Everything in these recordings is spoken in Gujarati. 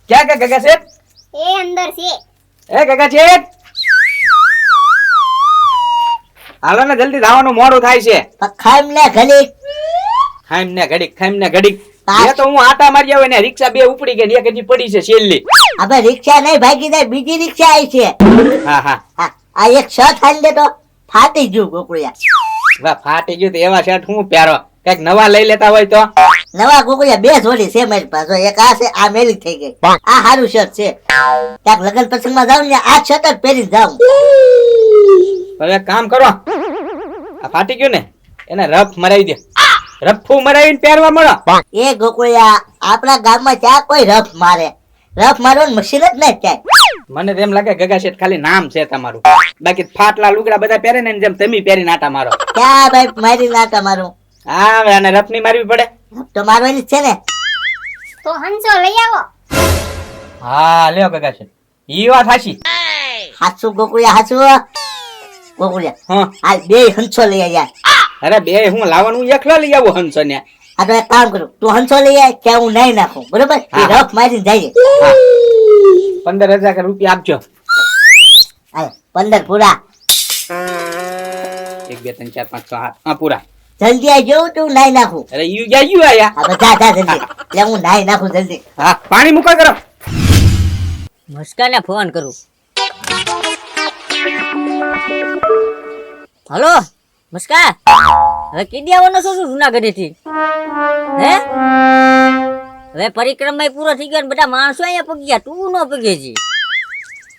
क्या क्या गगा सेठ એ અંદર છે ए गगा सेठ હાલો ને જલ્દી જવાનું મોડું થાય છે ખાઈમ ને ખાઈમ ને ઘડીક એ તો હું આટા મારી આવ્યો ને રિક્ષા બે ઉપડી ગઈ ને એક હજી પડી છે છેલ્લી હવે રિક્ષા નહીં ભાગી જાય બીજી રિક્ષા આવી છે હા હા આ એક શર્ટ હાલ દે તો ફાટી ગયું ગોકુળિયા વાહ ફાટી ગયું તો એવા શર્ટ હું પહેરો કઈક નવા લઈ લેતા હોય તો નવા ગોકુળિયા બે જોડી છે મારી પાસે એક આ છે આ મેલી થઈ ગઈ આ સારું શર્ટ છે ક્યાંક લગ્ન પ્રસંગમાં જાઉં ને આ શર્ટ જ પહેરીને જાઉં હવે એક કામ કરો આ ફાટી ગયું ને એને રફ મરાવી દે રફું મરાવીને પહેરવા મળો એ ગોકુળિયા આપણા ગામમાં ક્યાં કોઈ રફ મારે રફ મારવાનું મશીન જ નહીં ક્યાંય મને તો એમ લાગે ગગા શેઠ ખાલી નામ છે તમારું બાકી ફાટલા લુગડા બધા પહેરે ને જેમ તમે પહેરી નાટા મારો ક્યાં ભાઈ મારી ના તમારું હા હવે આને રફ ની મારવી પડે રફ તો મારવાની જ છે ને તો હંસો લઈ આવો હા લ્યો ગગા શેઠ ઈ વાત હાચી હાચું ગોકુળિયા હાચું ગોકુળિયા હા હાલ બે હંસો લઈ આવ્યા અરે બે હું લાવવાનું એકલો લઈ આવું હંસો ને આ તો એક કામ કરું તું હંસો લઈ આય કે હું નહીં નાખું બરોબર એ રફ મારીને જાય 15,000 રૂપિયા આપજો હાલ 15 પૂરા 1 2 3 4 5 6 7 હા પૂરા જલ્દી આ જોઉં તું નાઈ નાખું અરે યુ આયા આ બધા જા જલ્દી એટલે હું નાઈ નાખું જલ્દી હા પાણી મૂકો કરો મુસ્કાને ફોન કરું હલો મુસ્કા હવે કીધી આવવાનો છો જુનાગઢ થી હે હવે પરિક્રમા પૂરો થઈ ગયો ને બધા માણસો અહીંયા પગ્યા તું નો પગે જી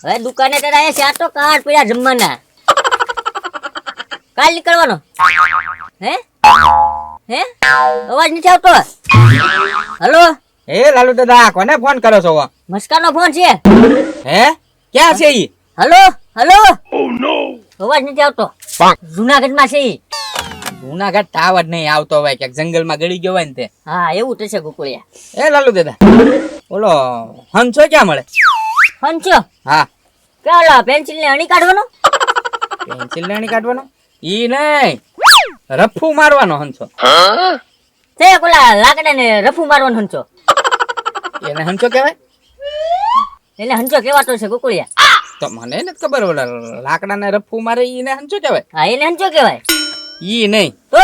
હવે દુકાને તારા અહીંયા ચાટો કાર્ડ પડ્યા જમવાના કાલ નીકળવાનો હે હે અવાજ નથી આવતો હલો એ લાલુ દાદા કોને ફોન કરો છો મુસ્કાનો ફોન છે હે ક્યાં છે ઈ હલો હલો ઓ નો અવાજ નથી આવતો જુનાગઢમાં છે ઈ જૂનાગઢ ટાવર નહીં આવતો હોય કે જંગલમાં ગળી ગયો હોય ને તે હા એવું થશે ગોકુળિયા એ લાલુ દાદા ઓલો હંસો ક્યાં મળે હંચો હા કેલા પેન્સિલ ને અણી કાઢવાનો પેન્સિલ ને અણી કાઢવાનો ઈ નહીં રફુ મારવાનો હંસો તે કોલા લાકડા ને રફુ મારવાનો હંચો એને હંસો કહેવાય એને હંચો કેવાતો છે ગોકુળિયા તો મને નથી ખબર ઓલા લાકડા ને રફુ મારે ઈને હંસો કહેવાય હા એને હંચો કહેવાય ઈ નહીં તો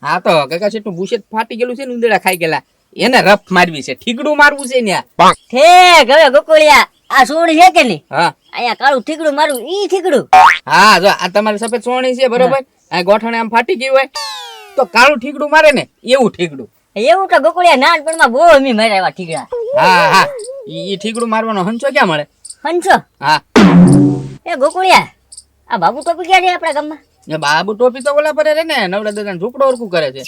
હા તો કાકા છે તું બુશેટ ફાટી ગયેલું છે ને ઉંદરડા ખાઈ ગયેલા એને રફ મારવી છે ઠીકડું મારવું છે ને ઠેક હવે ગોકુળિયા આ સોણી છે કે નહીં હા અહીંયા કાળું ઠીકડું મારું ઈ ઠીકડું હા જો આ તમારી સફેદ સોણી છે બરોબર આ ગોઠણે આમ ફાટી ગયું હોય તો કાળું ઠીકડું મારે ને એવું ઠીકડું એવું તો ગોકુળિયા નાનપણમાં બહુ અમી માર્યા એવા ઠીકડા હા હા ઈ ઠીકડું મારવાનો હંસો ક્યાં મળે હંચો હા એ ગોકુળિયા આ બાબુ તો ગયા છે આપણા ગામમાં એ બાબુ ટોપી તો ઓલા પર રે ને નવરા દાદા ઝૂંપડો ઓરકું કરે છે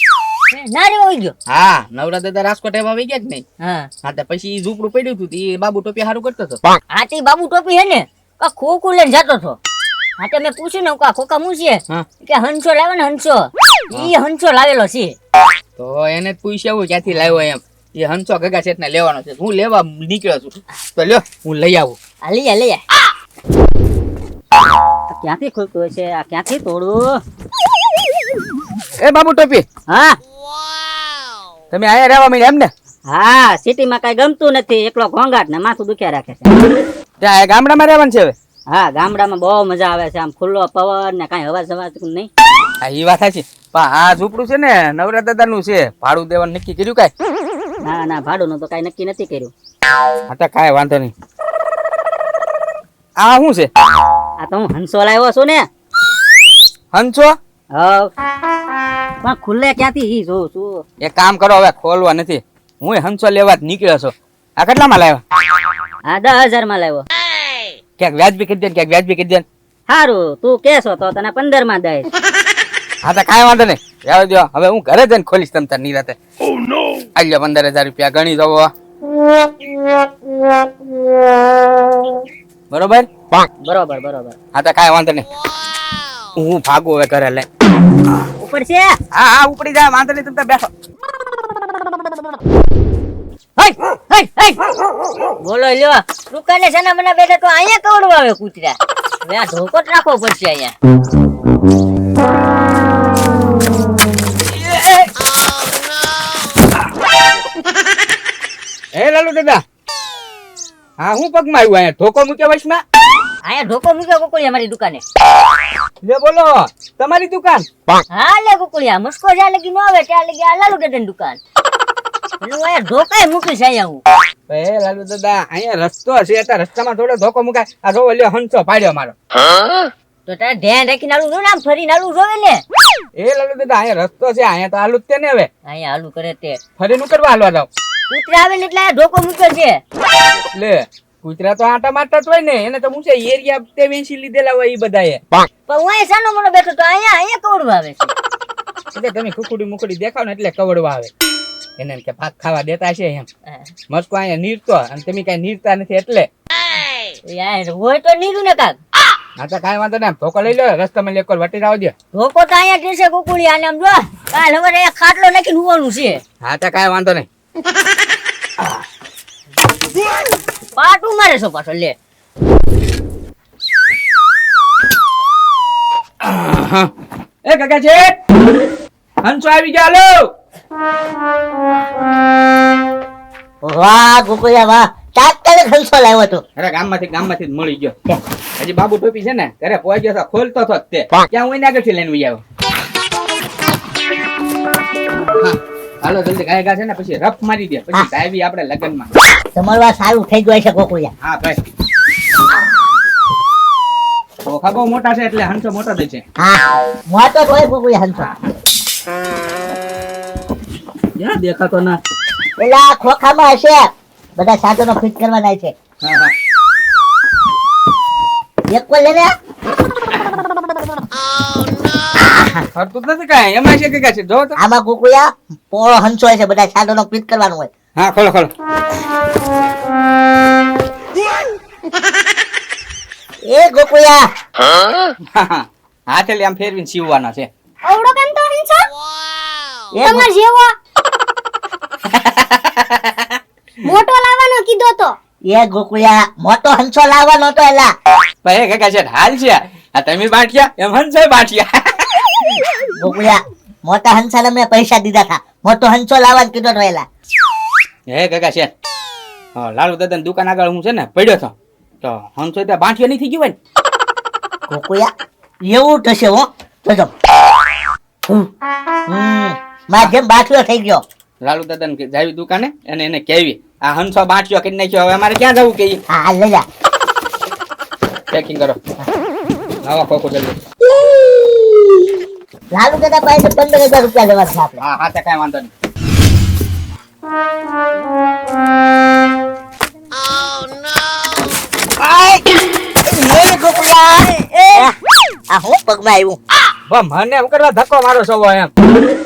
ના રે હોય ગયો હા નવરા દાદા રાજકોટ એવા આવી ગયા જ નહીં હા હા તો પછી ઈ ઝૂંપડું પડ્યું હતું એ બાબુ ટોપી હારું કરતો હતો આ તે બાબુ ટોપી હે ને કા ખોખું લઈને જતો હતો હા તે મેં પૂછ્યું ને કા ખોકા હું છે હા કે હંસો લાવે ને હંસો ઈ હંસો લાવેલો છે તો એને જ પૂછ્યું ક્યાંથી લાવ્યો એમ એ હંસો ગગા શેઠ ને લેવાનો છે હું લેવા નીકળ્યો છું તો લ્યો હું લઈ આવું આ લઈ આ ક્યાંથી ખોલતું હશે આ ક્યાંથી તોડું એ બાબુ ટોપી હા તમે આયા રહેવા માંડ્યા એમ ને હા સિટીમાં કઈ ગમતું નથી એકલો ઘોંઘાટ ને માથું દુખ્યા રાખે છે ત્યાં આ ગામડામાં રહેવાનું છે હવે હા ગામડામાં બહુ મજા આવે છે આમ ખુલ્લો પવન ને કઈ અવાજ નહીં હા એ વાત સાચી પણ આ ઝૂંપડું છે ને નવરા દાદા નું છે ભાડું દેવાનું નક્કી કર્યું કાંઈ ના ના ભાડું નું તો કઈ નક્કી નથી કર્યું હા તો કાંઈ વાંધો નહીં આ શું છે આ તો હું હંસો લાવ્યો છું ને હંસો હવ પણ ખુલ્લે ક્યાંથી ઈ જોઉં છું એક કામ કરો હવે ખોલવા નથી હું હંસો લેવા જ નીકળ્યો છું આ કેટલામાં લાવ્યા આ 10,000 માં લાવ્યો ક્યાંક વ્યાજબી કરી દે ક્યાંક વ્યાજબી કરી દે સારું તું કેસો તો તને 15 માં દઈશ હા તો કાંઈ વાંધો નહીં રહેવા દો હવે હું ઘરે જઈને ખોલીશ તમ તાર નિરાતે આલ્યો 15,000 રૂપિયા ગણી દો બરોબર બરોબર બરોબર હા તો કાંઈ વાંધો નહીં હું ભાગું હવે ઘરે લે ઉપર છે હા હા ઉપડી જાય વાંધો નહીં તમે બેઠો બોલો લ્યો દુકાને છે ને મને બેઠા તો અહીંયા કવડું આવે કૂતરા હવે આ ધોકો જ રાખવો પડશે અહીંયા એ લાલુ દાદા આ હું પગમાં આવ્યું અહીંયા ધોકો મૂક્યો વચમાં અહીંયા ઢોકો મૂક્યો ગોકુળિયા મારી દુકાને. લે બોલો તમારી દુકાન હા લે ગોકુળિયા, મસ્કો જ્યાં લગી ન આવે ત્યાં લગી આ લાલુ દાદાની દુકાન. એનું અહીંયા ઢોકાય મૂકીશ અહીંયા હું. એ લાલુ દાદા અહીંયા રસ્તો છે તો રસ્તામાં થોડો ધોકો મુકાય આ જો લ્યો હંસો પાડ્યો મારો તો તારે ધ્યાન રાખીને આલું જો ને, આમ ફરીને આલું જોવે ને. એ લાલુ દાદા અહીંયા રસ્તો છે અહીંયા તો આલુ જ તે ને હવે અહીંયા આલું કરે તે ફરી નું કરવા હાલવા જાવ કૂતરા આવે ને એટલે આ ઢોકો મૂક્યો છે. લે કૂતરા તો આટા મારતા જ હોય ને એને તો હું છે એરિયા તે વેચી લીધેલા હોય ઈ બધાએ પણ હું અહીંયા સાનો મોનો બેઠો તો અહીંયા કવડવા આવે છે. એટલે તમે કુકડી મુકડી દેખાવ ને એટલે કવડવા આવે એને એમ કે ભાગ ખાવા દેતા છે એમ મસ્કો અહીંયા નીરતો અને તમે કઈ નીરતા નથી એટલે યાર હોય તો નીરું ને કાક. હા તો કાંઈ વાંધો નહીં ધોકો લઈ લો રસ્તામાં લેકોર વટી રાવ દે ઢોકો તો અહીંયા જશે ગોકુળિયા, અને આમ જો કાલ હવે અહીંયા ખાટલો નાખીને હુવાનું છે. હા તો કાંઈ વાંધો નહીં પાટું મારે છો પાછો લે. એ કાકા છે હંસો આવી ગયા લો વાહ ગોકુળિયા વાહ, તાત્કાલિક હંસો લાવ્યો તો. અરે ગામમાંથી જ મળી ગયો હજી બાબુ ટોપી છે ને ઘરે પહોંચી ગયો તો ખોલતો હતો જ તે ક્યાં હું એને આગળથી લઈને વઈ આવ્યો હા, હાલો જલ્દી ગાયગા છે ને પછી રફ મારી દે પછી ગાયવી આપણે લગનમાં તમારું આ સારું થઈ ગયું છે ગોકુળિયા. હા ભાઈ ખોખા બહુ મોટા છે એટલે હંસો મોટો જ છે હા મોટો જ હોય ગોકુળિયા હંસો. યા દેખાતો ના પેલા ખોખામાં હશે બધા સાધનો ફિટ કરવાના છે. હા હા એક કોઈ લે ને. ફરતું જ નથી કાંઈ એમાં છે કે છે જો તો આમાં ગોકુળિયા પોળો હંસો છે, બધા સાધનો ફિટ કરવાનું હોય. હા ખોલો ખોલો એ ગોકુળિયા હાથે આમ ફેરવીને સીવવાનો છે અવડો કેમ તો હંસો એ તમાર જેવો મોટો લાવવાનો કીધો તો. એ ગોકુળિયા મોટો હંસો લાવવાનો તો એલા. ભાઈ કાકા છે હાલ છે આ તમે બાંટ્યા એમ હંસો બાંટ્યા ગોકુળિયા મોટા હંસાને મેં પૈસા દીધા હતા, મોટો હંસો લાવવાનું કીધો તો એલા. હે કાકા છે હા લાલુ દાદાની દુકાન આગળ હું છે ને પડ્યો હતો તો હંસો ત્યાં બાંટ્યો નહીં થઈ ગયો હોય ને ગોકુળિયા એવું થશે હો જોજો. માર જેમ બાટલો થઈ ગયો. લાલુ દાદા ને જાવી દુકાને અને એને કેવી આ હંસો બાંટ્યો કરી નાખ્યો હવે અમારે ક્યાં જવું કે હા લઈ જા. પેકિંગ કરો આવા ખોખું જલ્દી લાલુ દાદા પાસે 15,000 રૂપિયા લેવા છે આપણે. હા હા તો કાંઈ વાંધો નહીં એ ગોકુળિયા આ હું પગમાં આવ્યું. મને એમ કરવા ધક્કો મારો છો એમ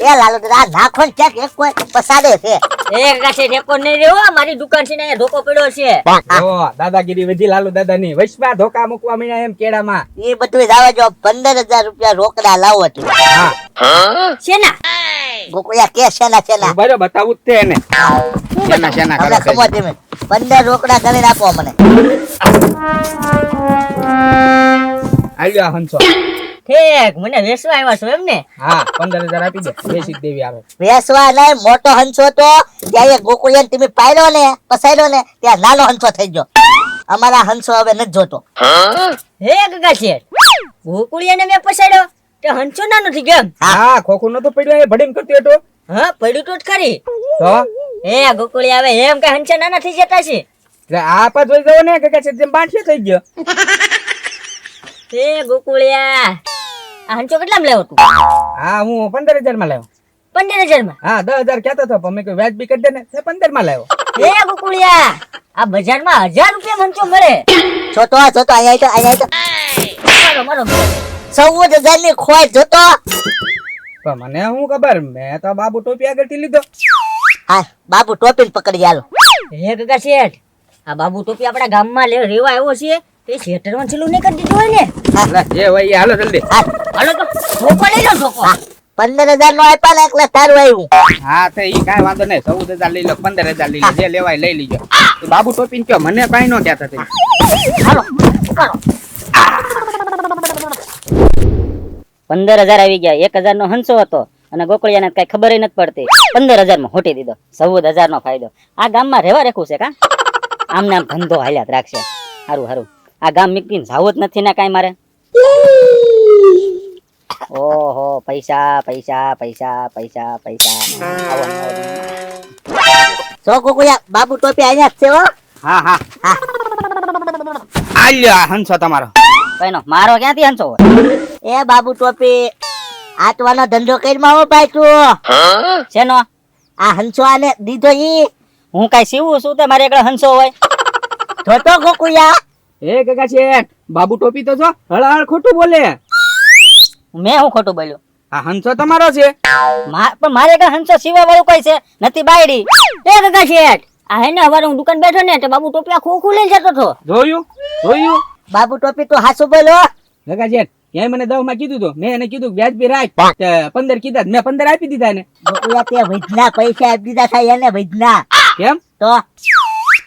એ લાલુ દાદા નાખો ને ક્યાંક એક કોઈ પસાડે છે. એક ગાછે ઢેકો નહીં રહ્યો, મારી દુકાન છે ને અહીંયા ઢોકો પડ્યો છે. ઓ દાદાગીરી વધી લાલુ દાદા ની વચમાં ધોકા મૂકવા મીના એમ કેળામાં એ બધું જવા જો 15,000 રૂપિયા રોકડા લાવો તું. હા શેના? ગોકુળિયા કે શેના શેના બરો બતાવું જ તે એને શેના શેના હવે કરો ખબર તમે 15 રોકડા કરીને આપો મને. આવ્યો હંસો ઠેક મને વેચવા આવ્યા છો એમ ને? હા 15,000 આપી દે બેસી દેવી આવે વેસવા નહીં, મોટો હંસો તો ત્યાં એ ગોકુળિયાને તમે પાડ્યો ને પસાડ્યો ને ત્યાં નાનો હંસો થઈ ગયો. અમારા હંસો હવે નથી જોતો. હે ગગા છે ગોકુળિયાને મેં પસાડ્યો તે હંસો નાનો થઈ ગયો એમ? હા ખોખું નતો પડ્યો એ ભડીમ કરતી હતો હા પડ્યું તો જ ખરી. તો હે ગોકુળિયા આવે એમ કે હંસો નાના થઈ જતા છે? એટલે આ પા જોઈ જવો ને કે છે જેમ બાંઠ્યો થઈ ગયો હે ગોકુળિયા આ હંસો કેટલામાં લેવો તું? હા હું 15,000 માં લાવ્યો 15,000 માં? હા 10,000 કહેતો હતો પણ મેં કહ્યું વ્યાજ બી કરી દે ને 15 માં લાવ્યો હે ગોકુળિયા આ બજારમાં 1000 રૂપિયા હંસો મળે? જોતો અહીંયા તો મારો 14,000 ની ખોટ જોતો. પણ મને શું ખબર મેં તો બાબુ ટોપી આગળથી લીધો હા બાબુ ટોપીને પકડી આલો. હે ગગા શેઠ આ બાબુ ટોપી આપણા ગામમાં રેવા આવ્યો છે તે શેઠરવાન છેલ્લું નહીં કરી દીધું હોય ને? લે, જે હોય એ હાલો જલ્દી હાલો તો ધોકો લઈ લો ધોકો. 15,000 નો આપ્યા ને એટલે તારું આવ્યું. હા તો ઈ કાંઈ વાંધો નહીં 14,000 લઈ લો 15,000 લઈ લો જે લેવાય લઈ લીજો એ બાબુ ટોપી કયો મને કાંઈ ન કહેતા થઈ હાલો કરો. 15,000 આવી ગયા. 1,000 નો હંસો હતો અને ગોકળિયાને કઈ ખબર નથી પડતી. 15,000 માં હોટી દીધો. 14,000 નો ફાયદો. આ ગામમાં રહેવા રેખું છે કા? આમને આમ ધંધો હાલ્યા જ રાખશે. હારું હારું આ ગામ મીકીને જાવું જ નથી ને કાંઈ મારે. ઓહો પૈસા પૈસા પૈસા પૈસા પૈસા આવો ને આવો. સો ગોકુળિયા બાબુ ટોપી અહીંયા જ છે હો. હા હા હા. આલ્યા હંસો તમારો. કઈનો મારો ક્યાંથી હંસો હોય? એ બાબુ ટોપી આટવાનો ધંધો કરીમાં હો ભાઈ તું. શેનો? આ હંસો આને દીધો ઈ હું કાંઈ સીવું છું તે મારે એકલો હંસો હોય? જોતો ગોકુળિયા. એ કાકા શેઠ બાબુ ટોપી તો છો હળહળ ખોટું બોલે. મેં હું ખોટું બોલ્યું? આ હંસો તમારો છે. પણ મારે એકલા હંસો સીવા વાળું કોઈ છે નથી બાયડી. એ કાકા શેઠ આ હે ને હવારે હું દુકાન બેઠો ને તે બાબુ ટોપી આ ખોખું લઈને જતો હતો. જોયું જોયું બાબુ ટોપી તું હાસુ બોલો. કાકા શેઠ એ મને 10 માં કીધું તો મેં એને કીધું વ્યાજ બી રાખ 15 કીધા મેં 15 આપી દીધા એને. ગોકુળિયા તે વૈધના પૈસા આપી દીધા થાય એને વૈધના. કેમ તો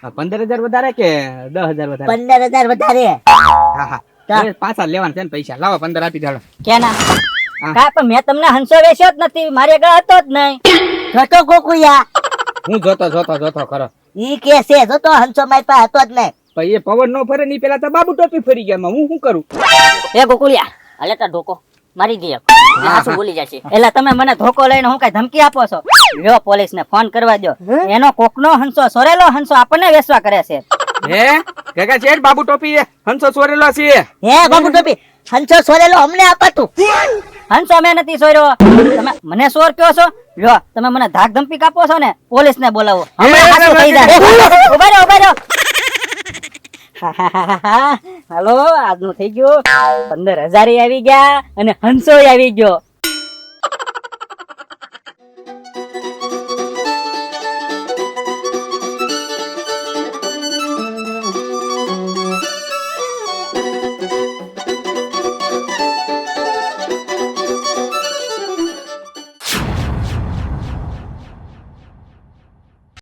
15,000 વધારે કે 10,000 વધારે? 15,000 વધારે. હા હા તા. એ પાછા લેવાના છે ને પૈસા લાવો 15 આપી દાડો. કેના? હા. કા પણ મેં તમને હંસો વેચ્યો જ નથી મારે એકલા હતો જ નહીં. જોતો ગોકુળિયા. હું જોતો ખરો ઈ કે છે જોતો હંસો મારી પાસે હતો જ નહીં. પણ એ પવન નો ફરે ની પેલા તો બાબુ ટોપી ફરી ગયા હું શું કરું? એ ગોકુળિયા હાલે તા ધોકો મારી દે. હાસુ બોલી જશે. એટલે તમે મને ધોકો લઈને હું કઈ ધમકી આપો છો? લ્યો પોલીસ ને ફોન કરવા દો. એનો કોકનો હંસો સોરેલો હંસો આપણને વેચવા કરે છે. હે કાકા શેઠ બાબુ ટોપી એ હંસો સોરેલો છે. હે બાબુ ટોપી હંસો સોરેલો અમને આપાતું. હંસો મેં નથી સોર્યો. તમે મને સોર કયો છો? લ્યો તમે મને ધાક ધમકી કાપો છો ને પોલીસ ને બોલાવો. હમણાં હાચું થઈ જાય. ઉભા રહો. હાલો આજનું થઈ ગયું 15,000 આવી ગયા અને હંસો આવી ગયો.